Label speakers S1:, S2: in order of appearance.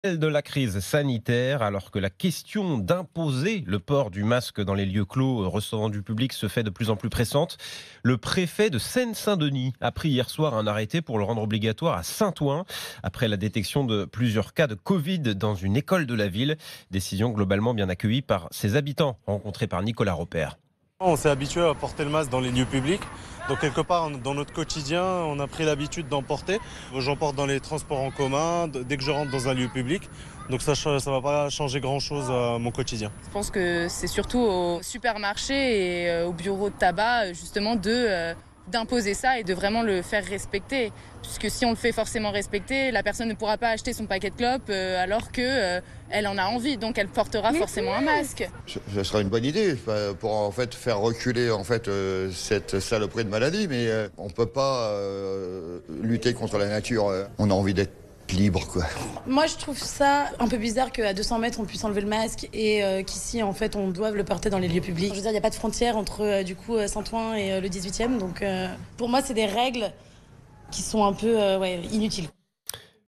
S1: De la crise sanitaire, alors que la question d'imposer le port du masque dans les lieux clos recevant du public se fait de plus en plus pressante, le préfet de Seine-Saint-Denis a pris hier soir un arrêté pour le rendre obligatoire à Saint-Ouen, après la détection de plusieurs cas de Covid dans une école de la ville. Décision globalement bien accueillie par ses habitants, rencontrés par Nicolas Robert.
S2: On s'est habitué à porter le masque dans les lieux publics. Donc quelque part dans notre quotidien, on a pris l'habitude d'en porter. J'en porte dans les transports en commun, dès que je rentre dans un lieu public. Donc ça ne va pas changer grand-chose à mon quotidien.
S3: Je pense que c'est surtout au supermarché et au bureau de tabac justement d'imposer ça et de vraiment le faire respecter. Puisque si on le fait forcément respecter, la personne ne pourra pas acheter son paquet de clopes alors que elle en a envie, donc elle portera forcément un masque.
S4: Ce serait une bonne idée pour en fait faire reculer cette saloperie de maladie, mais on peut pas lutter contre la nature. On a envie d'être libre, quoi.
S5: Moi, je trouve ça un peu bizarre qu'à 200 mètres, on puisse enlever le masque et qu'ici, en fait, on doive le porter dans les lieux publics. Je veux dire, il n'y a pas de frontière entre, Saint-Ouen et le 18e. Donc, pour moi, c'est des règles qui sont un peu inutiles.